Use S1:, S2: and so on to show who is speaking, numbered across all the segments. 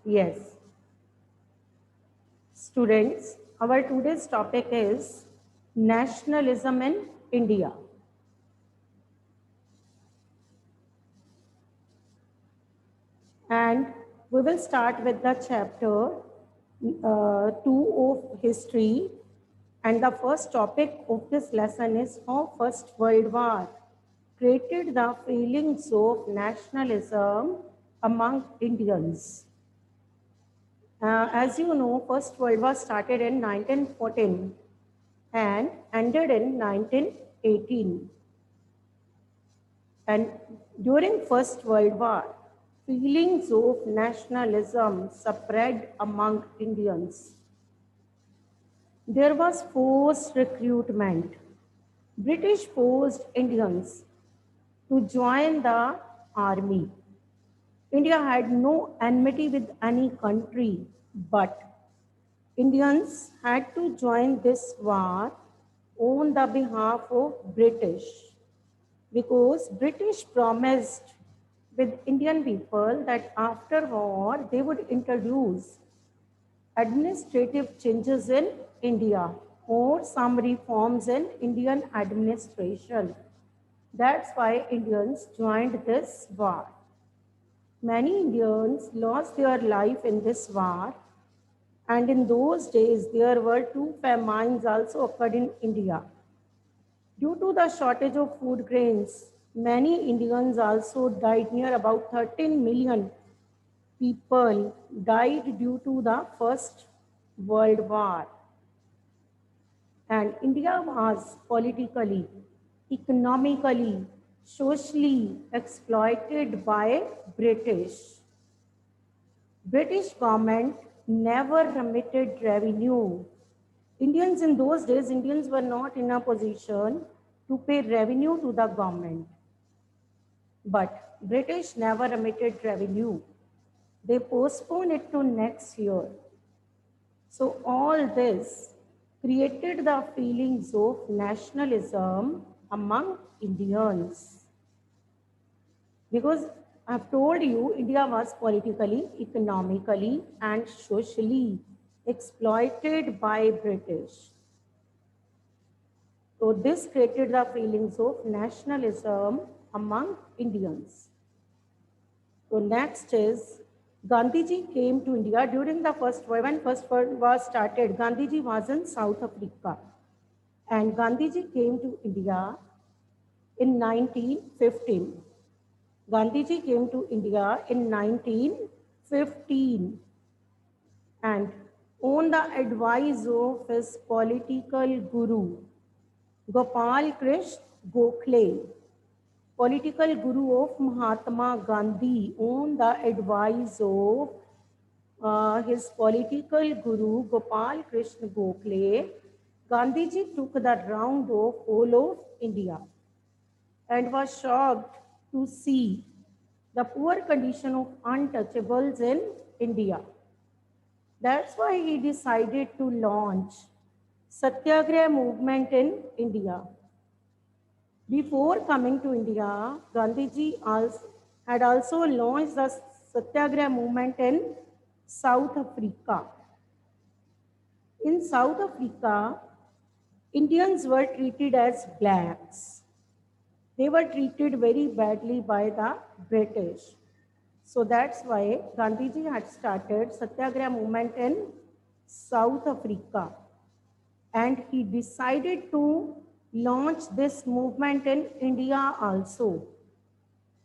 S1: Yes, students, our today's topic is nationalism in India. And we will start with the chapter 2 of history. And the first topic of this lesson is how First World War created the feelings of nationalism among Indians. As you know, First World War started in 1914 and ended in 1918. And during First World War, feelings of nationalism spread among Indians. There was forced recruitment. British forced Indians to join the army. India had no enmity with any country, but Indians had to join this war on the behalf of British, because British promised with Indian people that after war they would introduce administrative changes in India or some reforms in Indian administration. That's why Indians joined this war. Many Indians lost their life in this war, and in those days there were two famines also occurred in India. Due to the shortage of food grains, many Indians also died. Near about 13 million people died due to the First World War. And India was politically, economically, socially exploited by British. British government never remitted revenue. Indians in those days, Indians were not in a position to pay revenue to the government. But British never remitted revenue. They postponed it to next year. So all this created the feelings of nationalism among Indians. Because I've told you, India was politically, economically, and socially exploited by British. So this created the feelings of nationalism among Indians. So next is Gandhiji came to India during the First War. When First World War started, Gandhiji was in South Africa. And Gandhiji came to India in 1915. Gandhiji came to India in 1915. And on the advice of his political guru, Gopal Krishna Gokhale, political guru of Mahatma Gandhi, on the advice of his political guru Gopal Krishna Gokhale, Gandhiji took the round of whole of India and was shocked to see the poor condition of untouchables in India. That's why he decided to launch Satyagraha movement in India. Before coming to India, Gandhiji had also launched the Satyagraha movement in South Africa. In South Africa, Indians were treated as blacks. They were treated very badly by the British. So that's why Gandhiji had started Satyagraha movement in South Africa. And he decided to launch this movement in India also.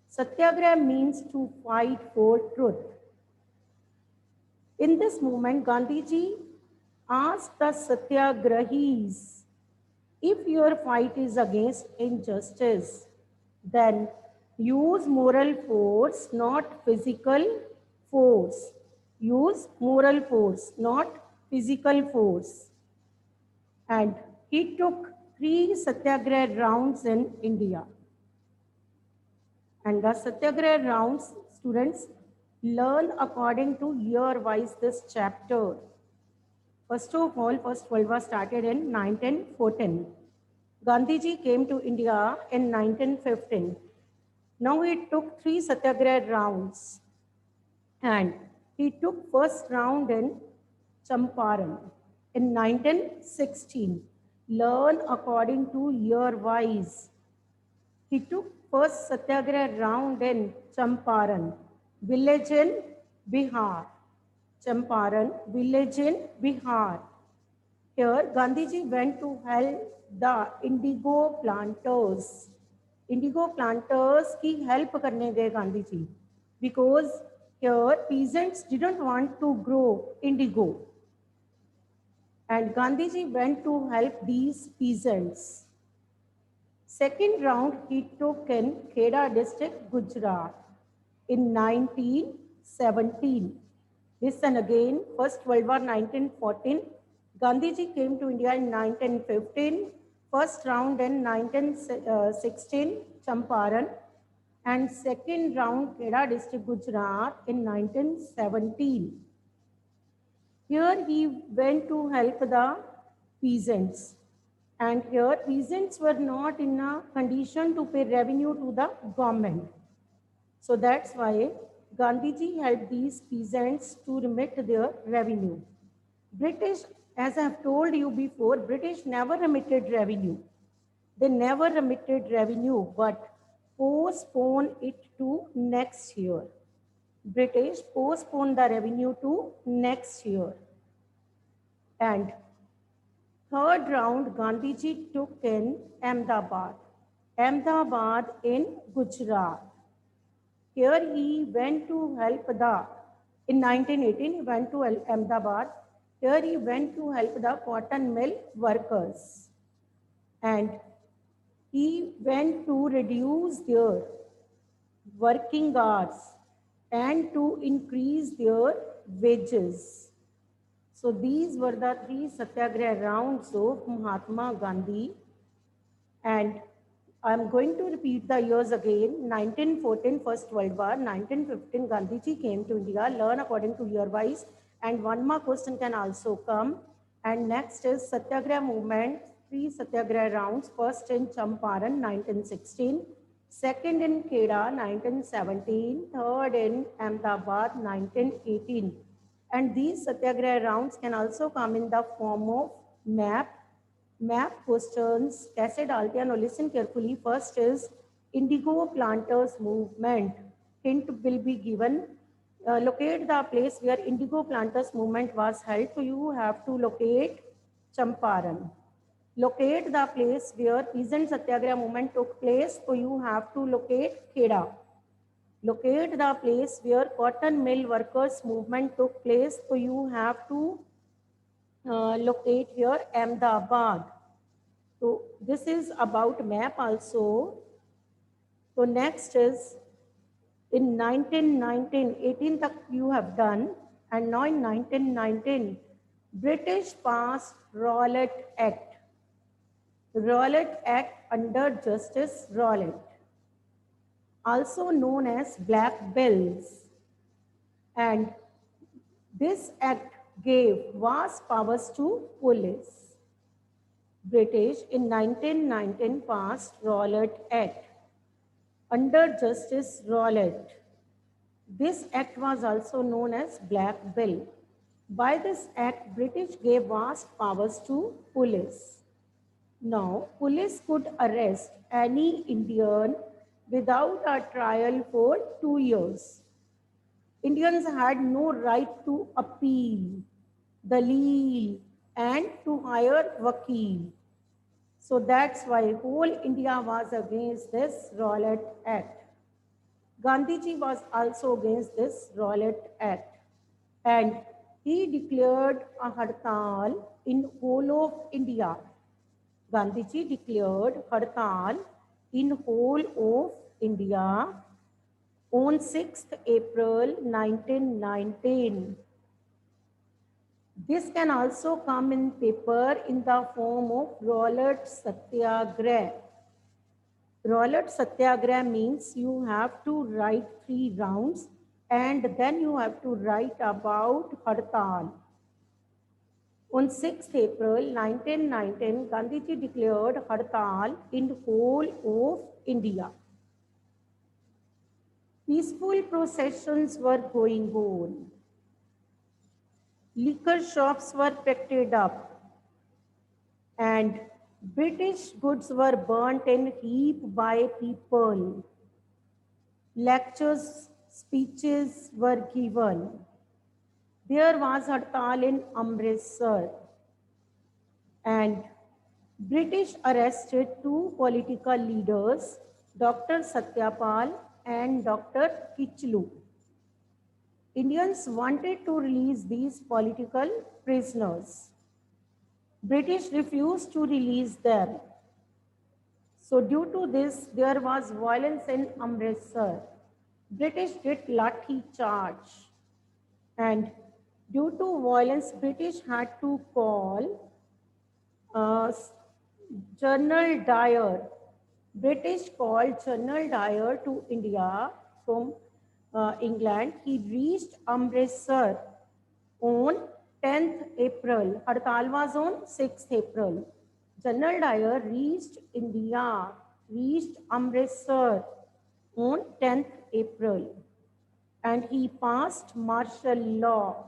S1: Satyagraha means to fight for truth. In this movement, Gandhiji asked the Satyagrahis, if your fight is against injustice, then use moral force, not physical force. Use moral force, not physical force. And he took 3 Satyagraha rounds in India. And the Satyagraha rounds, students, learn according to year-wise this chapter. First of all, First World War started in 1914. Gandhiji came to India in 1915. Now he took 3 Satyagraha rounds. And he took first round in Champaran in 1916. Learn according to year wise. He took first Satyagraha round in Champaran, village in Bihar. Champaran, village in Bihar. Here, Gandhiji went to help the indigo planters. Indigo planters की help करने गए Gandhi ji, because here peasants didn't want to grow indigo, and Gandhiji went to help these peasants. Second round he took in Kheda district, Gujarat in 1917. Listen again, First World War 1914. Gandhiji came to India in 1915, first round in 1916, Champaran, and second round Kheda district, Gujarat in 1917. Here he went to help the peasants. And here peasants were not in a condition to pay revenue to the government. So that's why Gandhiji helped these peasants to remit their revenue. British, as I have told you before, British never remitted revenue. They never remitted revenue, but postponed it to next year. British postponed the revenue to next year. And third round, Gandhiji took in Ahmedabad. Ahmedabad in Gujarat. Here he went to help in 1918, he went to Ahmedabad. Here he went to help the cotton mill workers. And he went to reduce their working hours and to increase their wages. So these were the three Satyagraha rounds of Mahatma Gandhi. And I'm going to repeat the years again. 1914, First World War. 1915, Gandhiji came to India. Learn according to year wise. And one more question can also come. And next is Satyagraha movement. Three Satyagraha rounds. First in Champaran, 1916. Second in Kheda, 1917. Third in Ahmedabad, 1918. And these Satyagraha rounds can also come in the form of map questions. कैसे डालते हैं? Now listen carefully. First is indigo planters movement. Hint will be given. Locate the place where indigo planters movement was held. So you have to locate Champaran. Locate the place where peasant Satyagraha movement took place. So you have to locate Kheda. Locate the place where cotton mill workers movement took place. So you have to locate here Ahmedabad. So this is about map also. So next is in 1919, 18 tak you have done, and now in 1919, British passed Rowlatt Act. Rowlatt Act under Justice Rowlatt, also known as Black Bills. And this act gave vast powers to police. British in 1919 passed Rowlatt Act under Justice Rowlatt. This act was also known as Black Bill. By this act, British gave vast powers to police. Now, police could arrest any Indian without a trial for 2 years. Indians had no right to appeal, dalil, and to hire wakil. So that's why whole India was against this Rowlatt Act. Gandhiji was also against this Rowlatt Act, and he declared a hartal in whole of India. Gandhiji declared hartal in whole of India on 6th April 1919. This can also come in paper in the form of Rowlatt Satyagraha. Rowlatt Satyagraha means you have to write 3 rounds and then you have to write about hartal. On 6th April 1919, Gandhiji declared hartal in whole of India. Peaceful processions were going on. Liquor shops were picked up and British goods were burnt in heap by people. Lectures, speeches were given. There was Hartal in Amritsar and British arrested two political leaders, Dr. Satyapal and Dr. Kichlu. Indians wanted to release these political prisoners. British refused to release them. So due to this, there was violence in Amritsar. British did lathi charge. And due to violence, British had to call General Dyer. British called General Dyer to India from England. He reached Amritsar on 10th April. Hartal was on 6th April. General Dyer reached India, reached Amritsar on 10th April, and he passed martial law.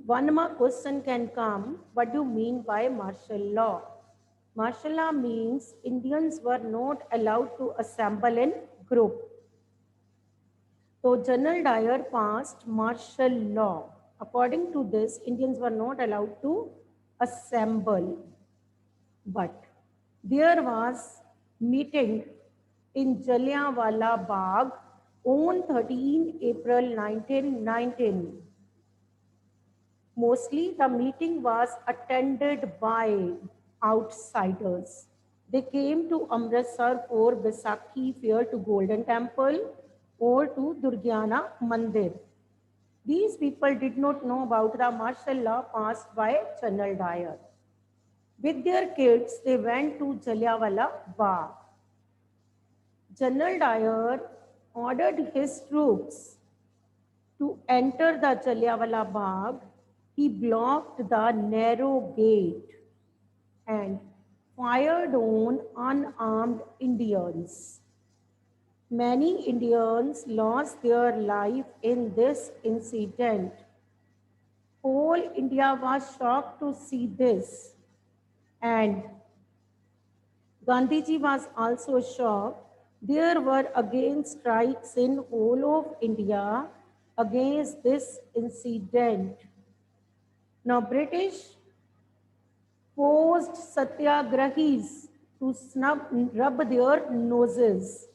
S1: One more question can come, what do you mean by martial law? Martial law means Indians were not allowed to assemble in group. So General Dyer passed martial law. According to this, Indians were not allowed to assemble. But there was meeting in Jallianwala Bagh on 13 April 1919. Mostly the meeting was attended by outsiders. They came to Amritsar for Baisakhi fair to Golden Temple or to Durgiana Mandir. These people did not know about the martial law passed by General Dyer. With their kids, they went to Jallianwala Bagh. General Dyer ordered his troops to enter the Jallianwala Bagh. He blocked the narrow gate and fired on unarmed Indians. Many Indians lost their life in this incident. Whole India was shocked to see this, and Gandhiji was also shocked. There were again strikes in whole of India against this incident. Now British forced satyagrahis to rub their noses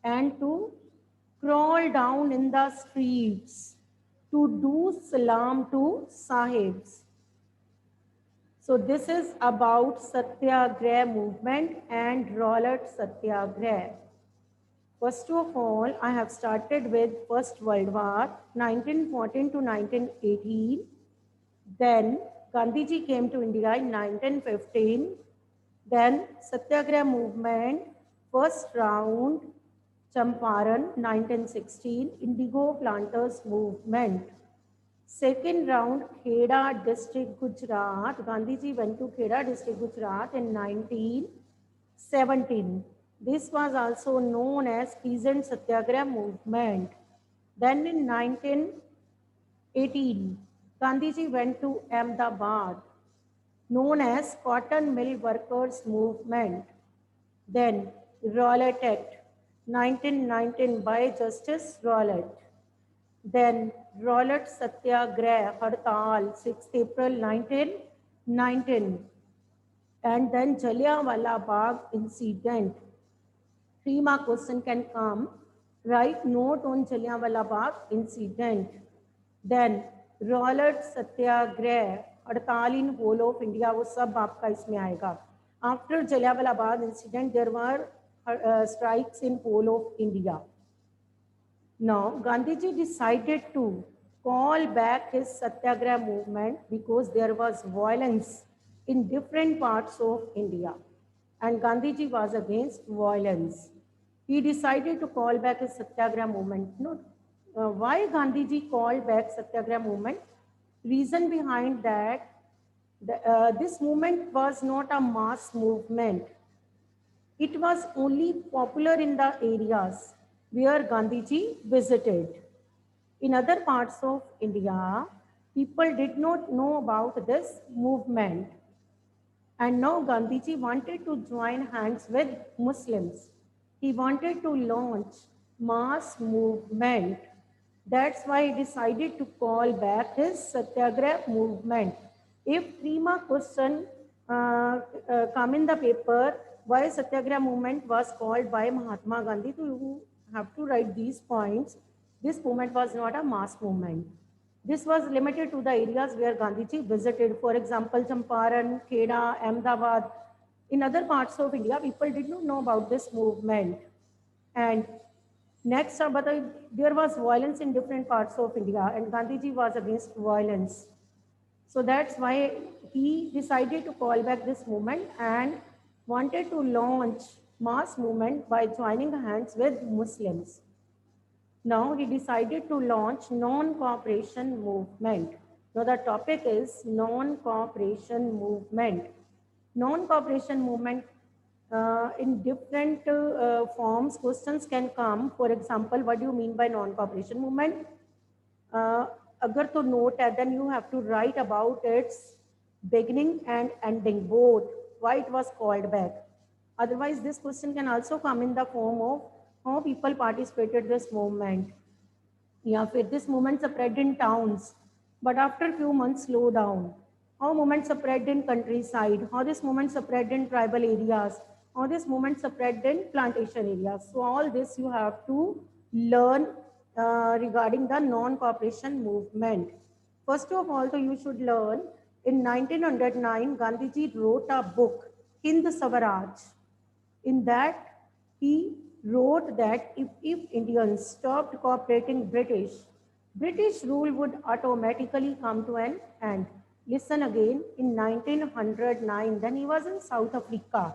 S1: and to crawl down in the streets to do salam to sahibs. So this is about Satyagraha movement and Rowlatt Satyagraha. First of all, I have started with First World War, 1914 to 1918. Then Gandhiji came to India in 1915. Then Satyagraha movement, first round, Champaran, 1916, Indigo Planters movement. Second round, Kheda district, Gujarat. Gandhiji went to Kheda district, Gujarat in 1917. This was also known as Peasant Satyagraha movement. Then in 1918, Gandhiji went to Ahmedabad, known as Cotton Mill Workers Movement. Then Rowlatt Act, 1919 by Justice Rowlatt. Then Rowlatt Satyagraha Hartal, 6th April 1919. And then Jallianwala Bagh incident. 3 mark question can come. Write note on Jallianwala Bagh incident. Then Rowlatt Satyagraha हड़ताल in whole of India, वो सब आपका इसमें आएगा. After Jallianwala Bagh incident there were strikes in whole of India. Now Gandhiji decided to call back his Satyagraha movement because there was violence in different parts of India and Gandhiji was against violence. He decided to call back his Satyagraha movement. No, why Gandhiji called back Satyagraha movement? Reason behind that, this movement was not a mass movement. It was only popular in the areas where Gandhiji visited. In other parts of India, People did not know about this movement. And now Gandhiji wanted to join hands with Muslims. He wanted to launch mass movement. That's why he decided to call back his Satyagraha movement. If 3 mark question come in the paper, why Satyagraha movement was called by Mahatma Gandhi, so you have to write these points. This movement was not a mass movement. This was limited to the areas where Gandhiji visited. For example, Champaran, Kheda, Ahmedabad. In other parts of India, people did not know about this movement. And next, there was violence in different parts of India, and Gandhiji was against violence. So that's why he decided to call back this movement and wanted to launch mass movement by joining hands with Muslims. Now he decided to launch non-cooperation movement. Now the topic is non-cooperation movement. Non-cooperation movement in different forms, questions can come. For example, what do you mean by non-cooperation movement? Agar to note, then you have to write about its beginning and ending, both, why it was called back. Otherwise, this question can also come in the form of how people participated this movement. Yeah, this movement spread in towns, but after a few months slow down. How movement spread in countryside, how this movement spread in tribal areas, how this movement spread in plantation areas. So all this you have to learn regarding the non-cooperation movement. First of all, so you should learn in 1909, Gandhiji wrote a book, Hind Swaraj. In that, he wrote that if Indians stopped cooperating British rule would automatically come to an end. Listen again, in 1909, then he was in South Africa.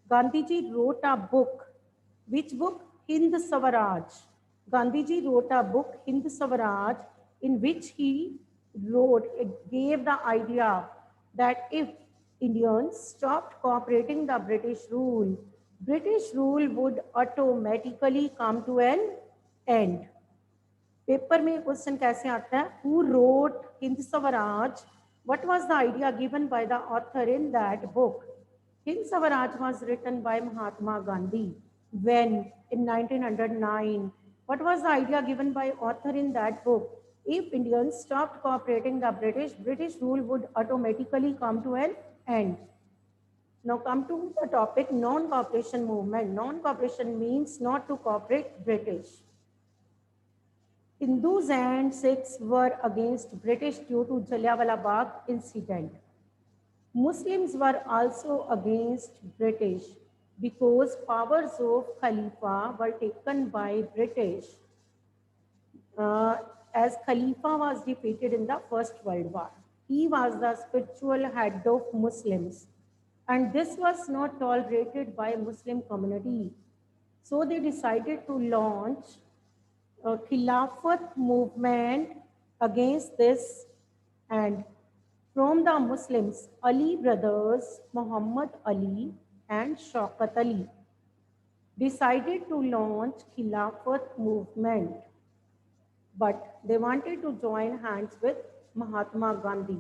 S1: Gandhiji wrote a book. Which book? Hind Swaraj. Gandhiji wrote a book, Hind Swaraj, in which he gave the idea that if Indians stopped cooperating the British rule would automatically come to an end. Paper में question कैसे आता है? Who wrote Hind Swaraj? What was the idea given by the author in that book? Hind Swaraj was written by Mahatma Gandhi. When? In 1909. What was the idea given by author in that book? If Indians stopped cooperating the British rule would automatically come to an end. Now come to the topic non-cooperation movement. Non-cooperation means not to cooperate British. Hindus and Sikhs were against British due to Jallianwala Bagh incident. Muslims were also against British because powers of Khalifa were taken by British as Khalifa was defeated in the First World War. He was the spiritual head of Muslims, and this was not tolerated by Muslim community. So they decided to launch a Khilafat movement against this, and from the Muslims, Ali brothers, Muhammad Ali and Shaukat Ali decided to launch Khilafat movement, but they wanted to join hands with Mahatma Gandhi.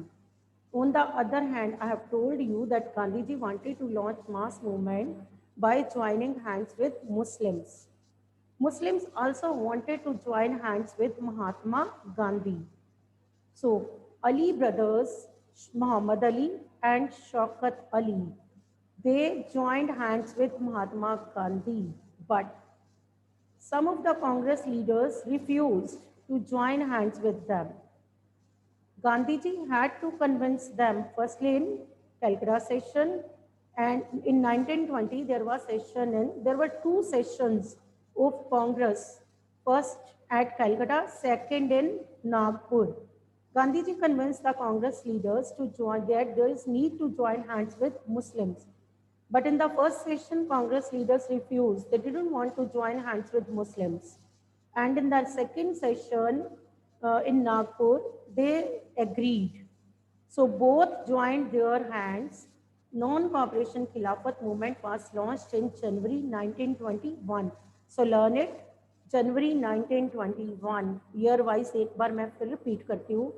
S1: On the other hand, I have told you that Gandhiji wanted to launch mass movement by joining hands with Muslims. Muslims also wanted to join hands with Mahatma Gandhi. So, Ali brothers, Muhammad Ali and Shaukat Ali, they joined hands with Mahatma Gandhi, but some of the Congress leaders refused to join hands with them. Gandhiji had to convince them, firstly in Calcutta session, and in 1920 there were two sessions of Congress, first at Calcutta, second in Nagpur. Gandhiji convinced the Congress leaders to join that there is need to join hands with Muslims. But in the first session, Congress leaders refused. They didn't want to join hands with Muslims. And in the second session in Nagpur, they agreed. So both joined their hands. Non-cooperation Khilafat movement was launched in January 1921. So learn it. January 1921. Year wise एक बार मैं फिर repeat करती हूँ.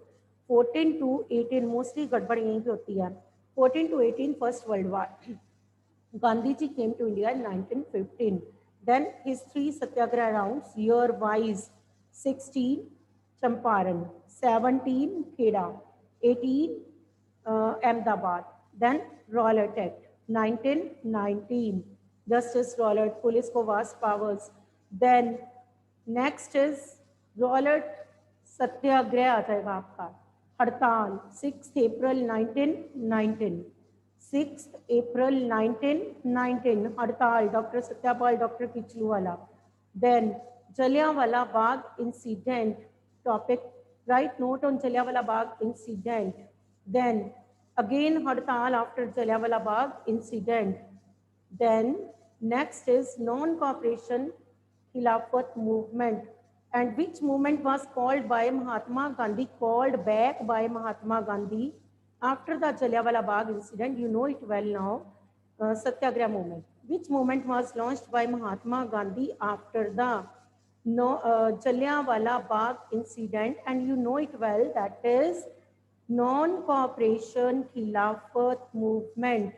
S1: 14 to 18 mostly गड़बड़ यहीं पे होती है. 14 to 18 First World War. Gandhiji came to India in 1915. Then his 3 satyagraha rounds year wise: 16 Champaran, 17 Kheda, 18 Ahmedabad. Then Rowlatt Act 1919. Justice Rowlatt, police को vast powers. Then next is Rowlatt सत्याग्रह आ जाएगा आपका. हड़ताल 6 April 1919. 6 April 1919 हड़ताल, doctor Satyapal, doctor किचलूवाला. Then Jallianwala Bagh incident topic, write note on Jallianwala Bagh incident. Then again हड़ताल after Jallianwala Bagh incident. Then next is non-cooperation Khilafat movement. And which movement was called by Mahatma Gandhi, called back by Mahatma Gandhi after the Jallianwala Bagh incident? You know it well now. Satyagraha movement. Which movement was launched by Mahatma Gandhi after the Jallianwala Bagh incident? And you know it well, that is non-cooperation Khilafat movement.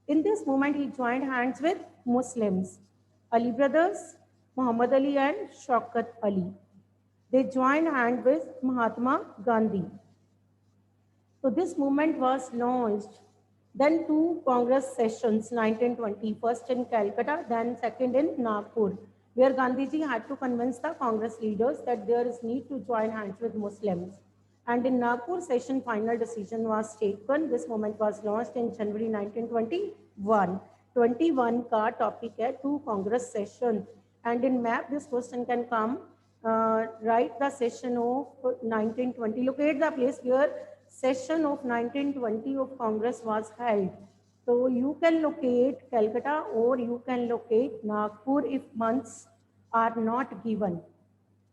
S1: In this movement, he joined hands with Muslims, Ali brothers, Muhammad Ali and Shaukat Ali. They joined hands with Mahatma Gandhi. So this movement was launched. Then 2 Congress sessions, 1920, first in Calcutta, then second in Nagpur, where Gandhiji had to convince the Congress leaders that there is need to join hands with Muslims. And in Nagpur session, final decision was taken. This movement was launched in January 1921. 21 का topic है 2 Congress session. And in map, this question can come. Write the session of 1920. Locate the place where session of 1920 of Congress was held. So you can locate Calcutta or you can locate Nagpur if months are not given.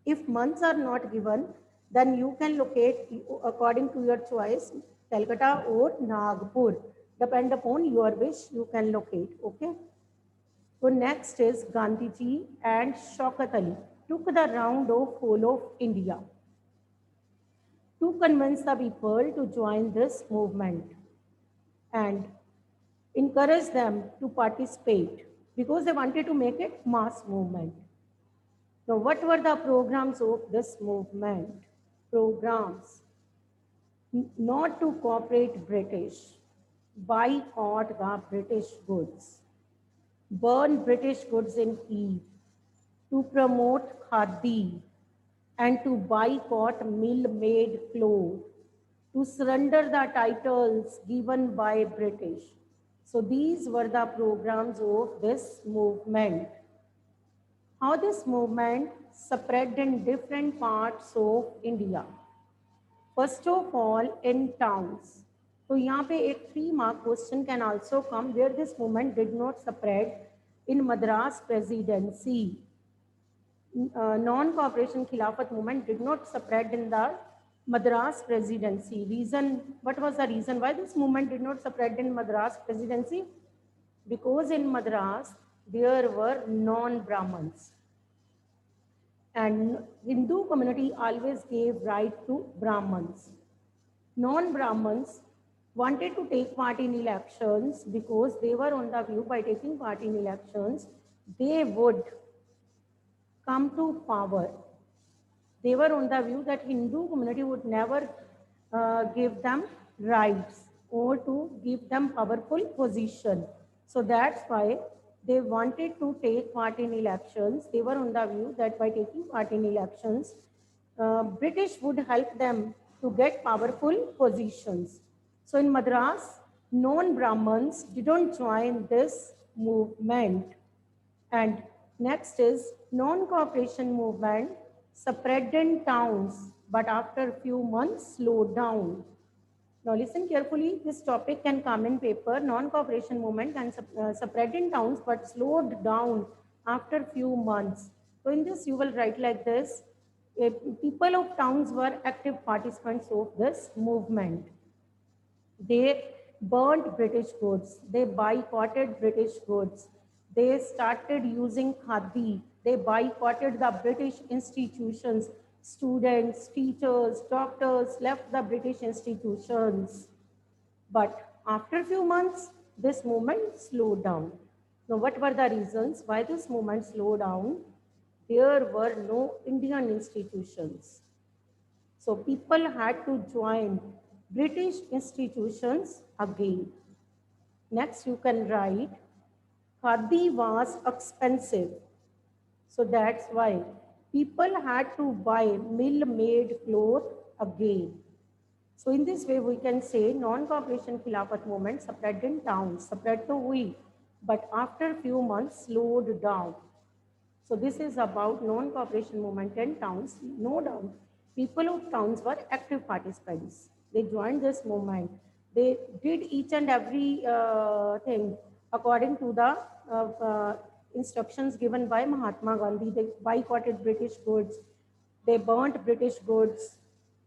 S1: If months are not given, then you can locate according to your choice Calcutta or Nagpur. Depend upon your wish, you can locate. Okay. So next is Gandhiji and Shaukat Ali took the round of whole of India to convince the people to join this movement and encourage them to participate because they wanted to make it mass movement. Now, what were the programs of this movement? Programs: not to cooperate British, boycott the British goods, burn British goods in heat, to promote khadi, and to boycott mill-made clothes, to surrender the titles given by British. So these were the programs of this movement. How this movement spread in different parts of India. First of all, in towns. So यहाँ पे एक 3 mark question can also come where this movement did not spread in Madras Presidency. Non-cooperation Khilafat movement did not spread in the Madras Presidency. Reason, what was the reason why this movement did not spread in Madras Presidency? Because in Madras there were non-Brahmins and Hindu community always gave right to Brahmins. Non-Brahmins wanted to take part in elections because they were on the view by taking part in elections they would come to power. They were on the view that Hindu community would never give them rights or to give them powerful position. So that's why they wanted to take part in elections. They were on the view that by taking part in elections, British would help them to get powerful positions. So in Madras, non-Brahmins didn't join this movement. And next is non-cooperation movement spread in towns, but after a few months slowed down. Now listen carefully, this topic can come in paper. Non-cooperation movement can spread in towns, but slowed down after few months. So in this you will write like this: people of towns were active participants of this movement. They burnt British goods, they boycotted British goods, they started using khadi, they boycotted the British institutions. Students, teachers, doctors left the British institutions. But after a few months, this movement slowed down. Now, what were the reasons why this movement slowed down? There were no Indian institutions. So people had to join British institutions again. Next, you can write, Khadi was expensive. So that's why people had to buy mill-made cloth again. So in this way, we can say non-cooperation Khilafat movement spread in towns, spread to we, but after few months slowed down. So this is about non-cooperation movement in towns. No doubt, people of towns were active participants. They joined this movement. They did each and every thing according to the instructions given by Mahatma Gandhi. They boycotted British goods. They burnt British goods.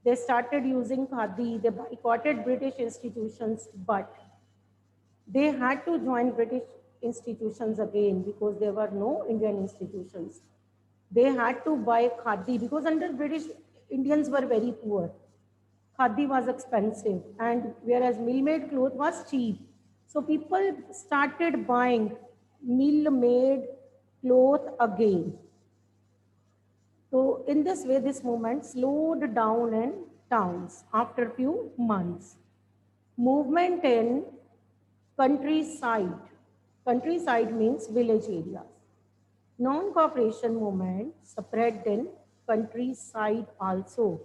S1: They started using khadi. They boycotted British institutions, but they had to join British institutions again because there were no Indian institutions. They had to buy khadi because under British, Indians were very poor. Khadi was expensive, and whereas mill-made cloth was cheap. So people started buying mill-made cloth again. So in this way, this movement slowed down in towns after a few months. Movement in countryside. Countryside means village areas. Non-cooperation movement spread in countryside also.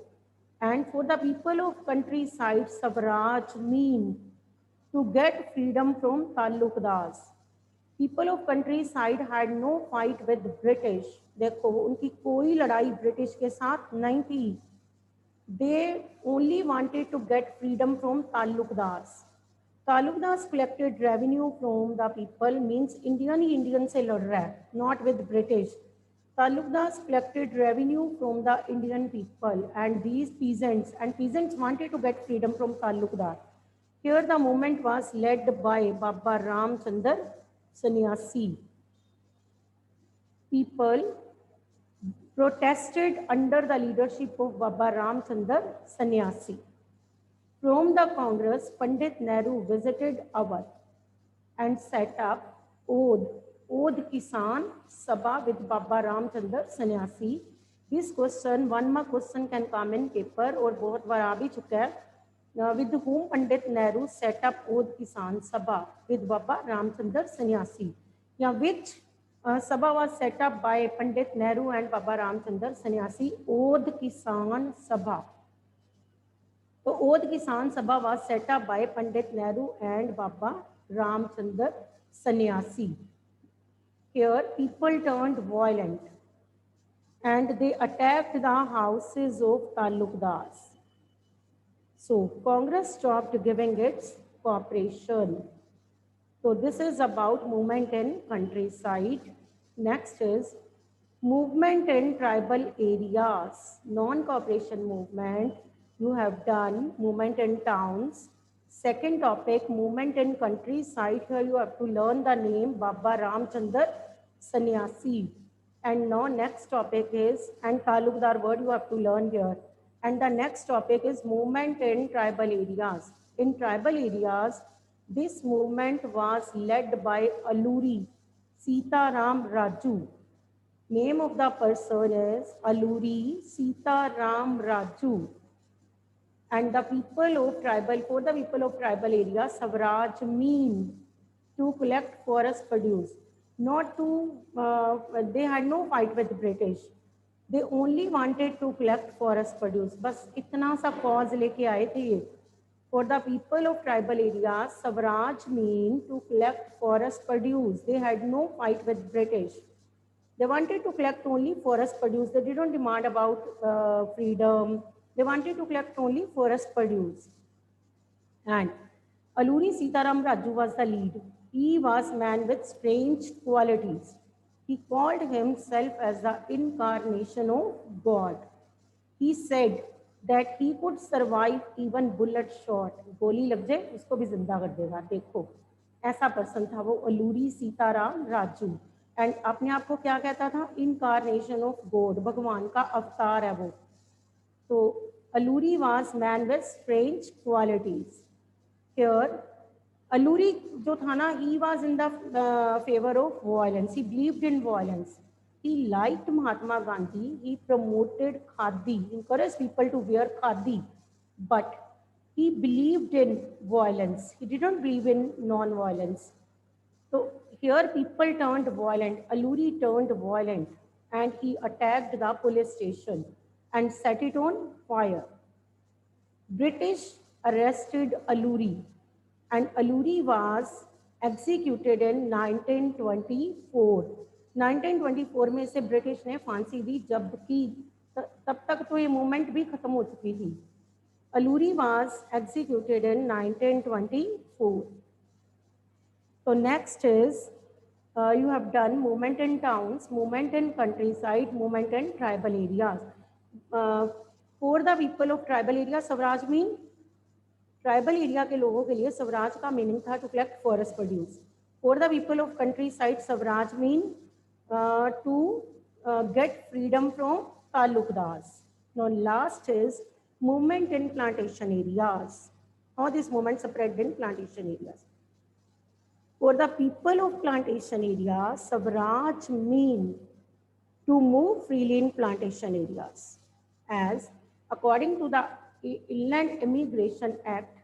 S1: And for the people of countryside, Swaraj mean to get freedom from Talukdar. People of countryside had no fight with British. देखो उनकी कोई लड़ाई British के साथ नहीं थी. They only wanted to get freedom from Talukdar. Talukdar collected revenue from the people means Indian he Indian से लड़ रहा है, not with British. Talukdas collected revenue from the Indian people, and these peasants wanted to get freedom from Talukdar. Here the movement was led by Baba Ram Chandar Sannyasi. People protested under the leadership of Baba Ram Chandar Sannyasi. From the Congress, Pandit Nehru visited Awadh and set up Odh Kisan Sabha with Baba Ram Chandar Sannyasi. This question, one mark question can come in paper और बहुत बार आ भी चुका है. With whom Pandit Nehru set up Odh Kisan Sabha with Baba Ram Chandar Sannyasi. Yeah, which Sabha was set up by Pandit Nehru and Baba Ram Chandar Sannyasi. Odh Kisan Sabha. So Odh Kisan Sabha was set up by Pandit Nehru and Baba Ram Chandar Sannyasi. Here people turned violent and they attacked the houses of Talukdars. So Congress stopped giving its cooperation. So this is about movement in countryside. Next is movement in tribal areas. Non-cooperation movement. You have done movement in towns. Second topic, movement in countryside. Here you have to learn the name Baba Ram Chandar Sannyasi. And now next topic is, and Talukdar word you have to learn here. And the next topic is movement in tribal areas. In tribal areas, this movement was led by Alluri Sitaram Raju. Name of the person is Alluri Sitaram Raju. And the people of tribal, for the people of tribal areas, Swaraj mean to collect forest produce. Not to, they had no fight with British. They only wanted to collect forest produce. बस इतना सा cause लेके आए थे ये. For the people of tribal areas, Swaraj mean to collect forest produce. They had no fight with British. They wanted to collect only forest produce. They didn't demand about freedom. They wanted to collect only forest produce. And Alluri Sitaram Raju was the lead. He was a man with strange qualities. He called himself as the incarnation of God. He said that he could survive even bullet shot. गोली लग जाए उसको भी जिंदा कर देगा. देखो ऐसा पर्सन था वो अल्लूरी सीताराम राजू. एंड अपने आप को क्या कहता था? इनकारनेशन ऑफ गॉड, भगवान का अवतार है वो. So Alluri was man with strange qualities. Here, Alluri जो था ना, he was in the favor of violence. He believed in violence. He liked Mahatma Gandhi. He promoted khadi, encouraged people to wear khadi, but he believed in violence. He didn't believe in non-violence. So here people turned violent. Alluri turned violent, and he attacked the police station and set it on fire. British arrested Alluri, and Alluri was executed in 1924. 1924 में से British ने फांसी दी, जबकि तब तक तो ये movement भी खत्म हो चुकी थी. Alluri was executed in 1924. So next is you have done movement in towns, movement in countryside, movement in tribal areas. For the people of tribal area, Swaraj mean tribal area के लोगों के लिए स्वराज का मीनिंग था to collect forest produce. For the people of countryside Swaraj mean to get freedom from taluqdars. Now last is movement in plantation areas. How this movement spread in plantation areas. For the people of plantation areas, Swaraj mean to move freely in plantation areas, as according to the Inland Immigration Act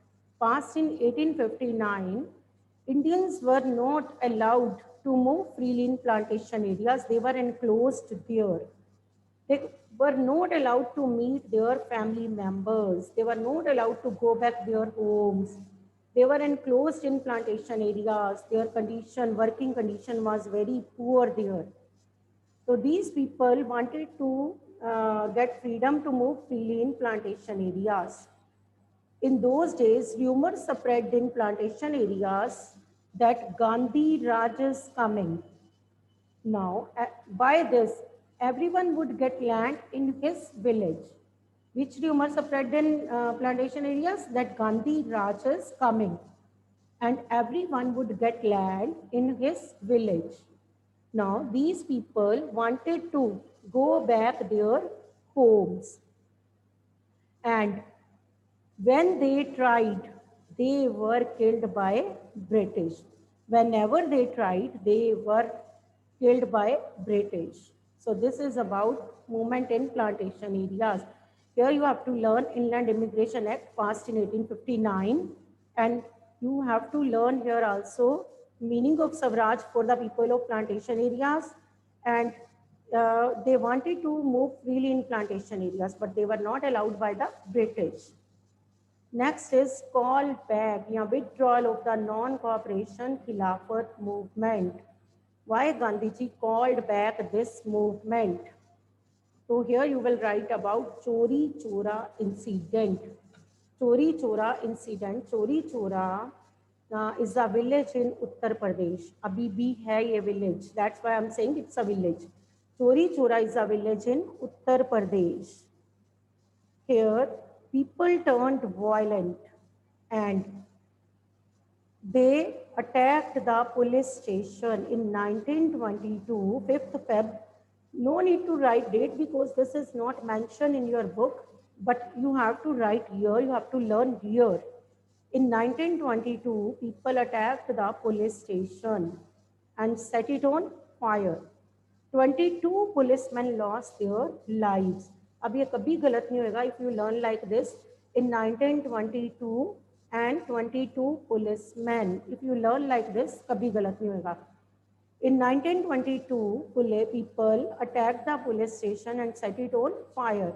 S1: passed in 1859, Indians were not allowed to move freely in plantation areas. They were enclosed there. They were not allowed to meet their family members. They were not allowed to go back their homes. They were enclosed in plantation areas. Their condition, working condition was very poor there. So these people wanted to get freedom to move freely in plantation areas. In those days, rumors spread in plantation areas that Gandhi Raj is coming. Now, by this, everyone would get land in his village. Which rumor spread in plantation areas? That Gandhi Raj is coming, and everyone would get land in his village. Now, these people wanted to go back their homes, and when they tried, they were killed by British. Whenever they tried, they were killed by British. So this is about movement in plantation areas. Here you have to learn Inland Immigration Act passed in 1859, and you have to learn here also meaning of Swaraj for the people of plantation areas, and they wanted to move freely in plantation areas, but they were not allowed by the British. Next is call back, withdrawal of the non-cooperation Khilafat movement. Why Gandhiji called back this movement? So here you will write about Chori Chora incident. Chori Chora incident. Chori Chora is a village in Uttar Pradesh. Abhi bhi hai ye village. That's why I'm saying it's a village. Chori Chora is a village in Uttar Pradesh. Here people turned violent and they attacked the police station in 1922, 5th Feb. No need to write date because this is not mentioned in your book, but you have to write here, you have to learn here. In 1922, people attacked the police station and set it on fire. 22 policemen lost their lives. अब ये कभी गलत नहीं होगा if you learn like this. In 1922 and 22 policemen. If you learn like this, कभी गलत नहीं होगा. In 1922, people attacked the police station and set it on fire.